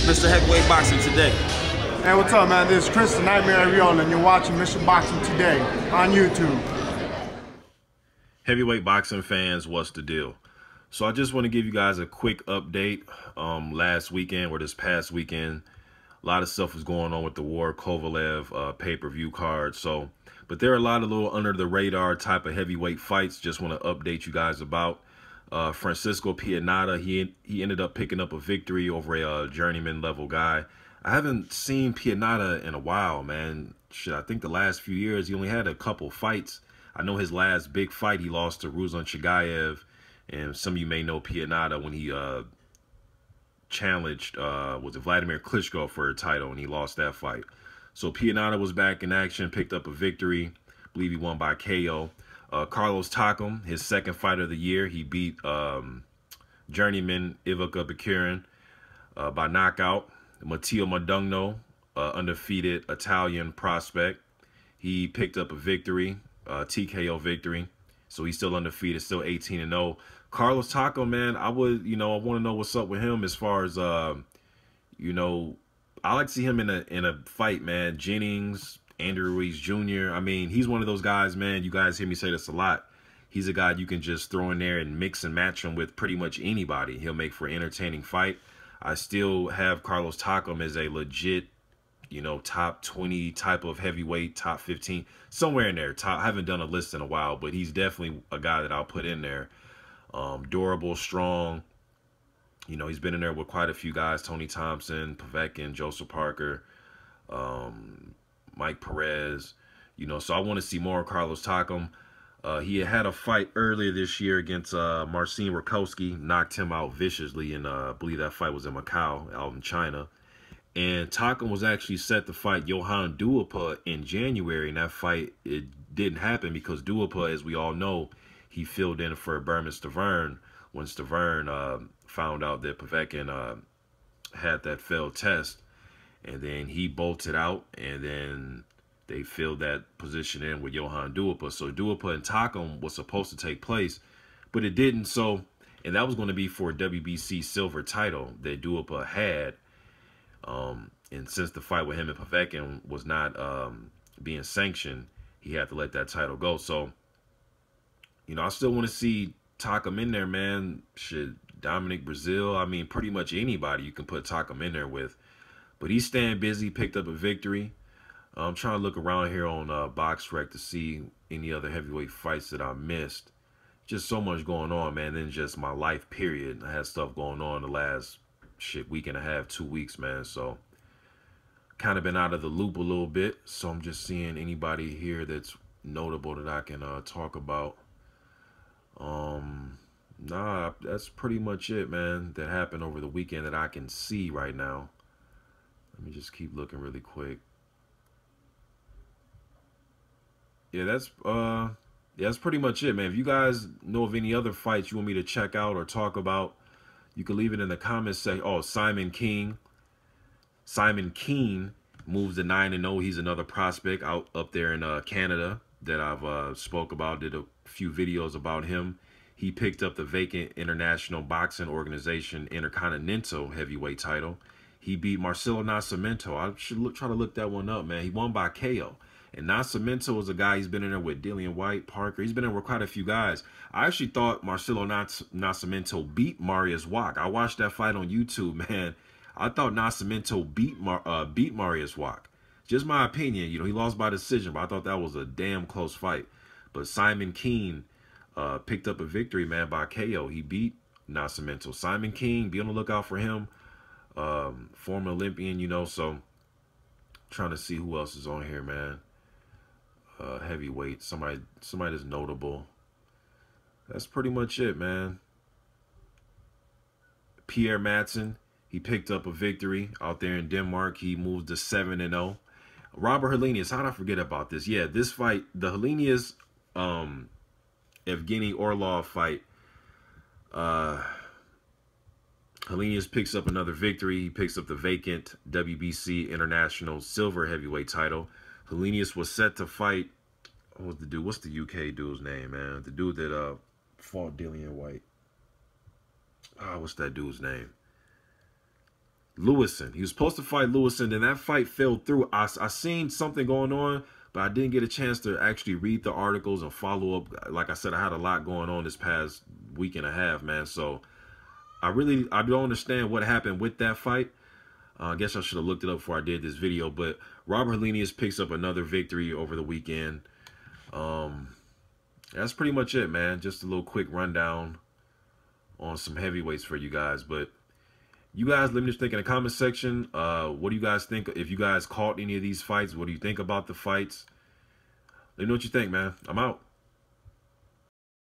Mr. Heavyweight Boxing Today. Hey, what's up, man? This is Chris, the Nightmare Ariola, and you're watching Mr. Boxing Today on YouTube. Heavyweight boxing fans, what's the deal? So I just want to give you guys a quick update. Last weekend, or this past weekend, a lot of stuff was going on with the War Kovalev pay-per-view card. But there are a lot of little under-the-radar type of heavyweight fights. Just want to update you guys about. Francisco Pianeta, he ended up picking up a victory over a journeyman level guy. I haven't seen Pianeta in a while, man. Shit, I think the last few years he only had a couple fights. I know his last big fight he lost to Ruslan Chagayev, and some of you may know Pianeta when he challenged was it Vladimir Klitschko for a title, and he lost that fight. So Pianeta was back in action, picked up a victory. I believe he won by KO. Carlos Takam, his second fight of the year, he beat journeyman Ivica Bakirin by knockout. Matteo Modugno, undefeated Italian prospect, he picked up a victory, TKO victory. So he's still undefeated, still 18-0. Carlos Takam, man, I want to know what's up with him as far as I like to see him in a fight, man. Jennings, Andrew Ruiz Jr. I mean, he's one of those guys, man. You guys hear me say this a lot. He's a guy you can just throw in there and mix and match him with pretty much anybody. He'll make for an entertaining fight. I still have Carlos Takam as a legit, top 20 type of heavyweight, top 15, somewhere in there. I haven't done a list in a while, but he's definitely a guy that I'll put in there. Durable, strong. He's been in there with quite a few guys: Tony Thompson, Povetkin, Joseph Parker, Mike Perez. So I want to see more of Carlos Takam. He had a fight earlier this year against Marcin Rakowski, knocked him out viciously, and I believe that fight was in Macau, out in China. And Takam was actually set to fight Johan Duhaupas in January, and that fight, it didn't happen because Duhaupas, as we all know, he filled in for Berman Stavern when Stavern found out that Povetkin had that failed test. And then he bolted out, and then they filled that position in with Johan Duhaupas. So Duhaupas and Takam was supposed to take place, but it didn't. So, and that was going to be for a WBC silver title that Duhaupas had. And since the fight with him and Povetkin was not being sanctioned, he had to let that title go. So, I still want to see Takam in there, man. Shit, Dominic Brazil. I mean, pretty much anybody you can put Takam in there with. But he's staying busy, picked up a victory. I'm trying to look around here on BoxRec to see any other heavyweight fights that I missed. Just so much going on, man. Then just my life, period. I had stuff going on the last, week and a half, 2 weeks, man. So kind of been out of the loop a little bit. So I'm just seeing anybody here that's notable that I can talk about. Nah, that's pretty much it, man, that happened over the weekend that I can see right now. Let me just keep looking really quick. Yeah, that's pretty much it, man. If you guys know of any other fights you want me to check out or talk about, you can leave it in the comments section. Oh, Simon Kean moves to 9-0. He's another prospect up there in Canada that I've spoke about. Did a few videos about him. He picked up the vacant International Boxing Organization Intercontinental Heavyweight title. He beat Marcelo Nascimento. I should try to look that one up, man. He won by KO. And Nascimento is a guy, he's been in there with Dillian White, Parker. He's been in there with quite a few guys. I actually thought Marcelo Nascimento beat Marius Wack. I watched that fight on YouTube, man. I thought Nascimento beat Marius Wack. Just my opinion. He lost by decision, but I thought that was a damn close fight. But Simon Kean picked up a victory, man, by KO. He beat Nascimento. Simon Kean, be on the lookout for him. Former Olympian, so trying to see who else is on here, man. Heavyweight, somebody that's notable. That's pretty much it, man. Pierre Madsen, he picked up a victory out there in Denmark. He moved to 7-0. Robert Helenius, how did I forget about this? Yeah, this fight, the Helenius Evgeny Orlov fight, Helenius picks up another victory. He picks up the vacant WBC International Silver Heavyweight title. Helenius was set to fight, what was the dude? What's the UK dude's name, man? The dude that fought Dillian White. What's that dude's name? Lewison. He was supposed to fight Lewison, then that fight fell through. I seen something going on, but I didn't get a chance to actually read the articles and follow up. Like I said, I had a lot going on this past week and a half, man. So I don't understand what happened with that fight. I guess I should have looked it up before I did this video. But Robert Helenius picks up another victory over the weekend. That's pretty much it, man. Just a little quick rundown on some heavyweights for you guys. But you guys, let me just think in the comment section. What do you guys think? If you guys caught any of these fights, what do you think about the fights? Let me know what you think, man. I'm out.